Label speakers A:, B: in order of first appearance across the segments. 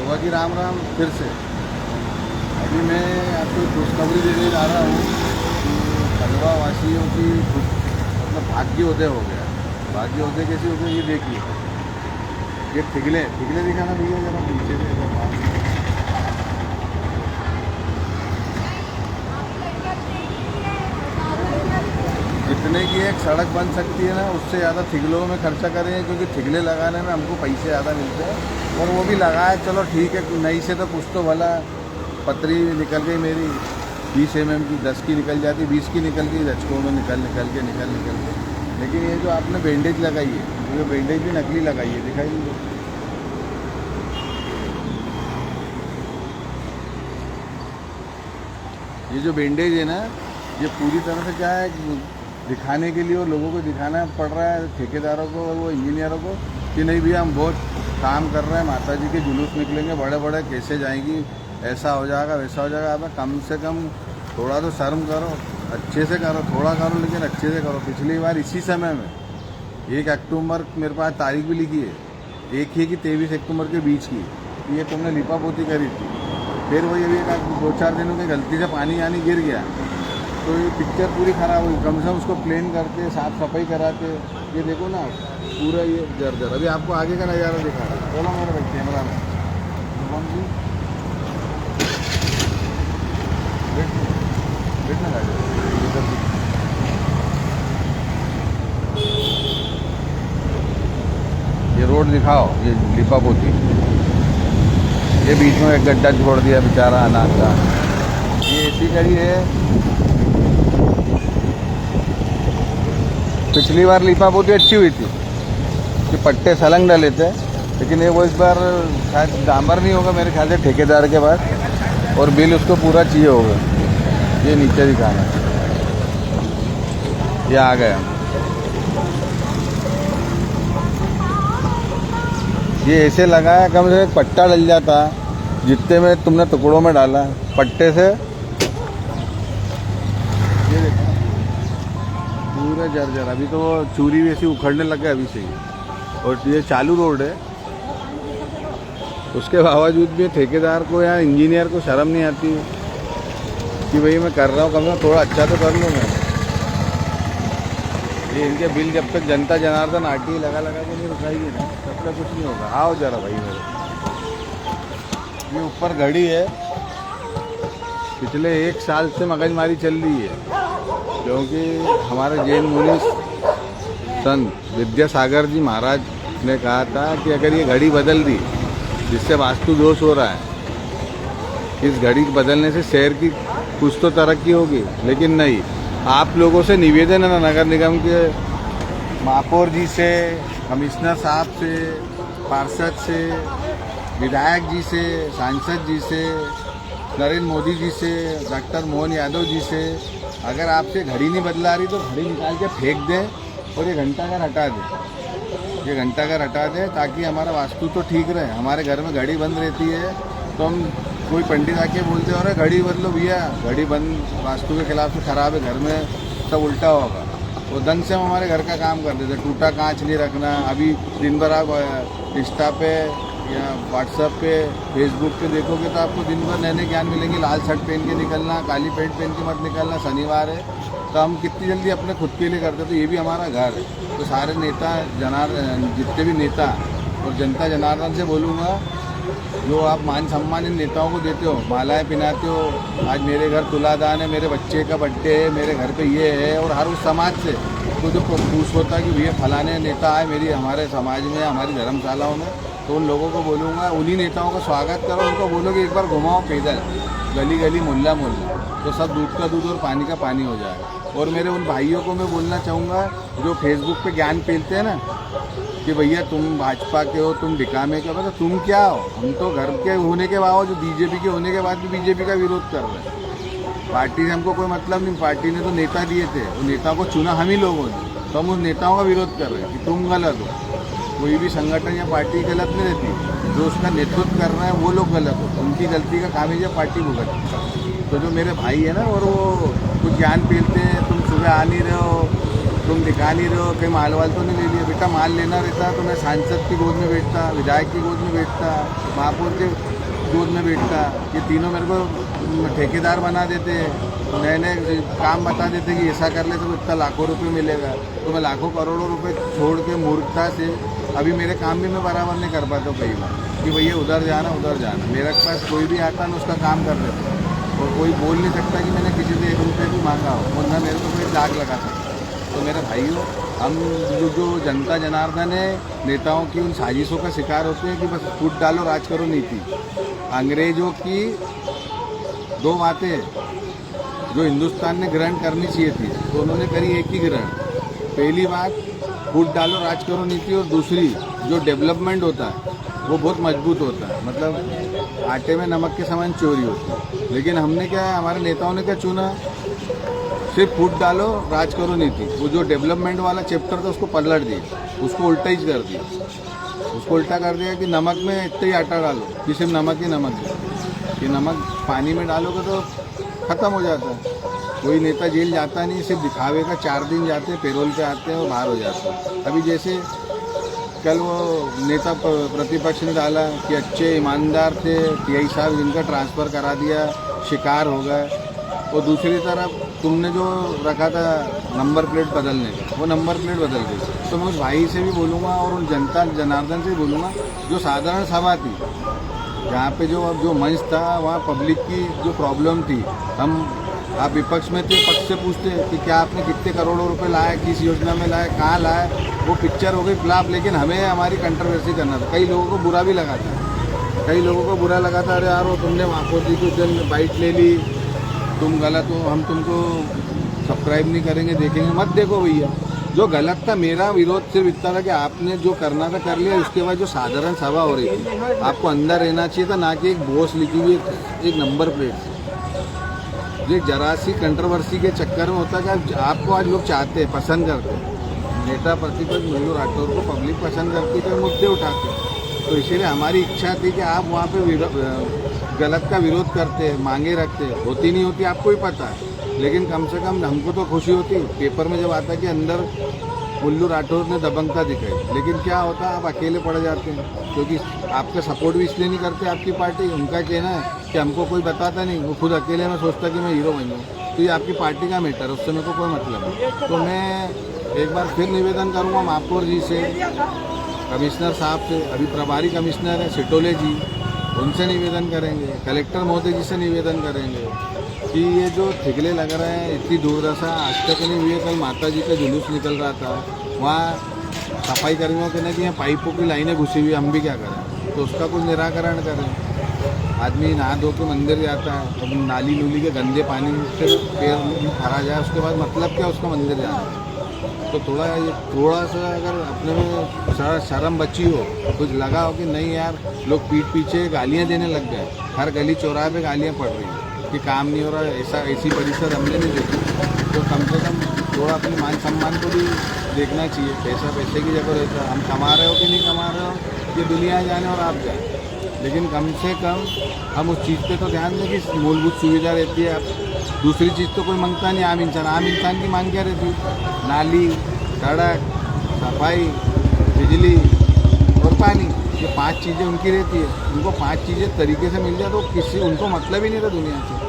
A: सुबह की राम राम फिर से। अभी मैं आपको खुशखबरी देने जा रहा हूँ कि खंडवा वासियों की मतलब भाग्योदय हो गया। भाग्योदय कैसे हो गया ये देखिए। ये ठिगले दिखाना भैया जरा पीछे से इधर पास। जितने की एक सड़क बन सकती है ना उससे ज़्यादा ठिगलों में खर्चा करें, क्योंकि ठिगले लगाने में हमको पैसे ज़्यादा मिलते हैं। और वो भी लगाए चलो ठीक है, नई से तो कुछ तो भला। पतरी निकल गई मेरी 20 mm की, 10 की निकल जाती, 20 की निकल गई, दचकों में निकल के। लेकिन ये जो आपने बैंडेज लगाई है, ये बैंडेज भी नकली लगाई है, दिखाई दीजिए। ये जो बैंडेज है ना, ये पूरी तरह से क्या है, दिखाने के लिए और लोगों को दिखाना पड़ रहा है, ठेकेदारों को और वो इंजीनियरों को, कि नहीं भैया हम बहुत काम कर रहे हैं, माता जी के जुलूस निकलेंगे बड़े बड़े, कैसे जाएंगी, ऐसा हो जाएगा वैसा हो जाएगा। अब कम से कम थोड़ा तो शर्म करो, अच्छे से करो, थोड़ा करो लेकिन अच्छे से करो। पिछली बार इसी समय में 1 अक्टूबर मेरे पास तारीख भी लिखी है, एक ही कि 23 अक्टूबर के बीच की, ये तुमने लिपापोती करी थी। फिर वही अभी 2-4 दिनों की गलती से पानी यानी गिर गया तो ये पिक्चर पूरी ख़राब हुई। कम से कम उसको प्लेन करके साफ़ सफाई कराते। ये देखो ना पूरा ये जर्जर। अभी आपको आगे का नज़ारा दिखा रहा है, बोलो मेरे भाई कैमरा में कौन जी बैठना ये रोड दिखाओ, ये लिपापोती, ये बीच में एक गड्ढा छोड़ दिया बेचारा अनाथ का। ये ऐसी करी है। पिछली बार लिपापोती अच्छी हुई थी कि पट्टे सलंग डाले थे, लेकिन ये वो इस बार शायद डांबर नहीं होगा मेरे ख्याल से ठेकेदार के पास, और बिल उसको पूरा चाहिए होगा। ये नीचे दिखाना, ये आ गया। ये ऐसे लगाया कम से कम पट्टा डल जाता जितने में तुमने टुकड़ों में डाला पट्टे से। ये देखो पूरा जर्जर। अभी तो वो चूरी वैसी उखड़ने लग गया अभी से ही, और ये चालू रोड है। उसके बावजूद भी ठेकेदार को या इंजीनियर को शर्म नहीं आती कि भाई मैं कर रहा हूँ, कम से कम थोड़ा अच्छा तो कर लूँ मैं। ये इनके बिल जब तक जनता जनार्दन आरटीए लगा के नहीं रुकाएगी ना, तब तक कुछ नहीं होगा। आओ जरा भाई मेरे, ये ऊपर घड़ी है, पिछले 1 साल से मगजमारी चल रही है, क्योंकि हमारे जैन मुनि संत विद्यासागर जी महाराज ने कहा था कि अगर ये घड़ी बदल दी जिससे वास्तु दोष हो रहा है, इस घड़ी बदलने से शहर की कुछ तो तरक्की होगी। लेकिन नहीं, आप लोगों से निवेदन है ना, नगर निगम के महापौर जी से, कमिश्नर साहब से, पार्षद से, विधायक जी से, सांसद जी से, नरेंद्र मोदी जी से, डॉक्टर मोहन यादव जी से, अगर आपसे घड़ी नहीं बदला रही तो घड़ी निकाल के फेंक दें और ये घंटाघर हटा दें। ये घंटाघर हटा दें ताकि हमारा वास्तु तो ठीक रहे। हमारे घर में घड़ी बंद रहती है तो हम कोई पंडित आके बोलते हो अरे घड़ी बदलो भैया, घड़ी बंद वास्तु के खिलाफ से खराब है, घर में सब उल्टा होगा। वो ढंग से हम हमारे घर का काम कर देते। टूटा कांच नहीं रखना। अभी दिन भर आप इंस्टा पे या व्हाट्सएप पे, फेसबुक पे देखोगे तो आपको दिन भर नए नए ज्ञान मिलेंगे। लाल शर्ट पहन के निकलना, काली पैंट पहन के मत निकलना, शनिवार है। तो हम कितनी जल्दी अपने खुद के लिए करते, तो ये भी हमारा घर है। तो सारे नेता जितने भी नेता और जनता जनार्दन से बोलूँगा, जो आप मान सम्मान इन नेताओं को देते हो, मालाएं पहनाते हो, आज मेरे घर तुलादान है, मेरे बच्चे का बर्थडे है, मेरे घर पे ये है, और हर उस समाज से तो जो खुश होता है कि भैया फलाने नेता आए मेरी हमारे समाज में, हमारी धर्मशालाओं में, तो उन लोगों को बोलूँगा उन्हीं नेताओं का स्वागत करो। उनको बोलो कि एक बार घुमाओ पैदल, गली गली मोहल्ला मोहल्ला, तो सब दूध का दूध और पानी का पानी हो जाएगा। और मेरे उन भाइयों को मैं बोलना चाहूँगा जो फेसबुक पे ज्ञान फैलते हैं ना कि भैया तुम भाजपा के हो, तुम डिकामे के हो, तो तुम क्या हो? हम तो घर के होने के बावजूद, बीजेपी के होने के बाद भी बीजेपी का विरोध कर रहे हैं। पार्टी से हमको कोई मतलब नहीं, पार्टी ने तो नेता दिए थे, उन नेताओं को चुना हम ही लोगों ने, तो हम उस नेताओं का विरोध कर रहे हैं कि तुम गलत हो। कोई भी संगठन या पार्टी गलत नहीं रहती, जो उसका नेतृत्व कर रहे हैं वो लोग गलत हो, उनकी गलती का खामियाजा पार्टी भुगत। तो जो मेरे भाई है ना, और वो कुछ ज्ञान फैलते हैं, तुम सुबह आ नहीं रहे हो, तुम दिखा नहीं रहे हो, कहीं माल वाल तो नहीं ले लिया। बेटा माल लेना रहता तो मैं सांसद की गोद में बैठता, विधायक की गोद में बैठता, महापौर के गोद में बैठता, ये तीनों मेरे को ठेकेदार बना देते, नए नए काम बता देते कि ऐसा कर ले तो इतना लाखों रुपए मिलेगा। तो मैं लाखों करोड़ों रुपए छोड़ के मूर्खता से अभी मेरे काम भी मैं बराबर नहीं कर पाता कई बार कि भैया उधर जाना उधर जाना। मेरे पास कोई भी आता ना उसका काम कर देता, और कोई बोल नहीं सकता कि मैंने किसी से 1 रुपये भी मांगा हो, वरना मेरे को कोई दाग लगा सकता। तो मेरे भाइयों, हम जो जनता जनार्दन है, नेताओं की उन साजिशों का शिकार होते हैं कि बस फूट डालो राज करो नीति। अंग्रेजों की 2 बातें जो हिंदुस्तान ने ग्रहण करनी चाहिए थी तो उन्होंने करी एक ही ग्रहण। पहली बात फूट डालो राज करो नीति, और दूसरी जो डेवलपमेंट होता है वो बहुत मजबूत होता है, मतलब आटे में नमक के समान चोरी होती है। लेकिन हमने क्या, हमारे नेताओं ने क्या चुना, सिर्फ फूट डालो राज करो नीति। वो जो डेवलपमेंट वाला चैप्टर था उसको पलट दिया, उसको उल्टा ही कर दिया। उसको उल्टा कर दिया कि नमक में इतना ही आटा डालो कि सिर्फ नमक ही नमक है, कि नमक पानी में डालोगे तो ख़त्म हो जाता है। कोई नेता जेल जाता नहीं, सिर्फ दिखावे का 4 दिन जाते हैं, पेरोल पे आते हैं और बाहर हो जाते हैं। अभी जैसे कल वो नेता प्रतिपक्ष ने डाला कि अच्छे ईमानदार थे टीआई साहब, जिनका ट्रांसफ़र करा दिया, शिकार हो गए। और दूसरी तरफ तुमने जो रखा था नंबर प्लेट बदलने का, वो नंबर प्लेट बदल गई। तो मैं उस भाई से भी बोलूँगा और उन जनता जनार्दन से भी बोलूँगा, जो साधारण सभा थी जहाँ पे जो मंच था वहाँ पब्लिक की जो प्रॉब्लम थी, आप विपक्ष में थे, पक्ष से पूछते कि क्या आपने कितने करोड़ों रुपए लाए, किस योजना में लाए, कहाँ लाए, वो पिक्चर हो गई फ्लॉप। लेकिन हमें हमारी कंट्रोवर्सी करना था। कई लोगों को बुरा भी लगा था, कई लोगों को बुरा लगा था, अरे यार वो तुमने माफोदी की दिन बाइट ले ली, तुम गलत हो, हम तुमको सब्सक्राइब नहीं करेंगे, देखेंगे मत। देखो भैया, जो गलत था, मेरा विरोध सिर्फ इतना था कि आपने जो करना था कर लिया। उसके बाद जो साधारण सभा हो रही थी, आपको अंदर रहना चाहिए था, ना कि एक बोस लिखी हुई एक नंबर प्लेट। ये जरा सी कंट्रोवर्सी के चक्कर में होता है कि आपको आज लोग चाहते हैं, पसंद करते हैं, नेता प्रतिपक्ष मुल्लू राठौर को पब्लिक पसंद करती है, मुद्दे उठाते हैं। तो इसीलिए हमारी इच्छा थी कि आप वहाँ पे गलत का विरोध करते, मांगे रखते, होती नहीं होती आपको ही पता है, लेकिन कम से कम हमको तो खुशी होती पेपर में जब आता कि अंदर मुल्लू राठौर ने दबंगता दिखाई। लेकिन क्या होता, आप अकेले पड़ जाते हैं, क्योंकि आपका सपोर्ट भी इसलिए नहीं करते आपकी पार्टी। उनका कहना है कि हमको कोई बताता नहीं, वो खुद अकेले में सोचता कि मैं हीरो बन जाऊँ। तो ये आपकी पार्टी का मैटर है, उससे मेरे को कोई मतलब नहीं। तो मैं एक बार फिर निवेदन करूँगा महापौर जी से, कमिश्नर साहब से, अभी प्रभारी कमिश्नर है सिटोले जी, उनसे निवेदन करेंगे, कलेक्टर महोदय जी से निवेदन करेंगे कि ये जो ठिगले लग रहे हैं, इतनी दुर्दशा आज तक नहीं हुई है। कल माता जी का जुलूस निकल रहा था, वहाँ सफाई कर्मियों के लिए पाइपों की लाइनें घुसी हुई, हम भी क्या करें, तो उसका कुछ निराकरण करें। आदमी नहा धो के मंदिर जाता है, अब नाली नूली के गंदे पानी से पैर भरा जाए, उसके बाद मतलब क्या उसका मंदिर जाना है। तो थोड़ा सा अगर अपने में शर्म बची हो, कुछ लगा हो कि नहीं यार, लोग पीठ पीछे गालियाँ देने लग गए, हर गली चौराहे पे गालियाँ पड़ रही हैं कि काम नहीं हो रहा, ऐसी परिस्थिति हमने नहीं देखी। तो कम से कम थोड़ा अपने मान सम्मान को भी देखना चाहिए। पैसा पैसे की जगह रहता है, हम कमा रहे हो कि नहीं कमा रहे हो, ये दुनिया जाने और आप जाए, लेकिन कम से कम हम उस चीज़ पे तो ध्यान दें कि मूलभूत सुविधा रहती है। अब दूसरी चीज़ तो कोई मांगता नहीं, आम इंसान की मांग क्या रहती है, नाली, सड़क, सफाई, बिजली और पानी, ये 5 चीज़ें उनकी रहती है। उनको 5 चीज़ें तरीके से मिल जाए तो उनको मतलब ही नहीं था दुनिया से।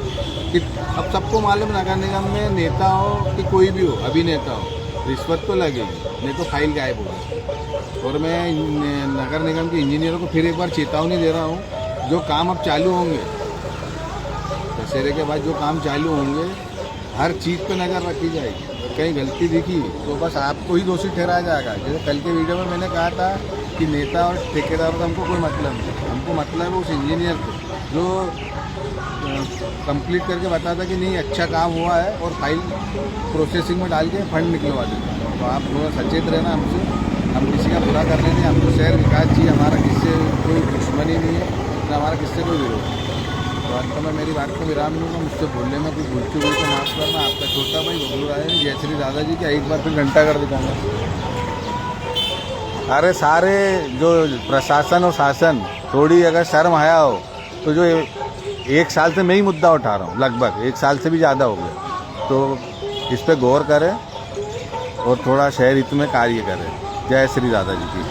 A: कि अब सबको मालूम, नगर निगम में नेता हो कि कोई भी हो, अभिनेता हो, रिश्वत तो लगेगी, नहीं तो फाइल गायब होगी। और मैं नगर निगम के इंजीनियरों को फिर एक बार चेतावनी दे रहा हूँ, जो काम अब चालू होंगे, दशहरे के बाद जो काम चालू होंगे, हर चीज़ पे नज़र रखी जाएगी। कहीं गलती दिखी तो बस आपको ही दोषी ठहराया जाएगा। जैसे कल के वीडियो में मैंने कहा था कि नेता और ठेकेदारों का हमको कोई मतलब नहीं, हमको मतलब है उस इंजीनियर को जो कंप्लीट करके बताता कि नहीं अच्छा काम हुआ है और फाइल प्रोसेसिंग में डाल के फंड निकलवा देता। तो आप थोड़ा सचेत रहना हमसे, हम किसी का बुरा करने नहीं, हमको शहर विकास चाहिए, हमारा किससे कोई दुश्मनी नहीं है, ना हमारा किससे कोई विरोध नहीं। तो अंत में मेरी बात को विराम दूँगा, मुझसे बोलने में कोई भूल चूक हुई तो माफ़ करना। आपका छोटा भाई बबलू राय, जय श्री दादाजी का एक बार फिर घंटा कर दिखाऊंगा। अरे सारे जो प्रशासन और शासन, थोड़ी अगर शर्म आया हो तो जो 1 साल से मैं ही मुद्दा उठा रहा हूँ, लगभग 1 साल से भी ज़्यादा हो गया, तो इस पर गौर करें और थोड़ा शहर हित में कार्य करें। जय श्री दादाजी की।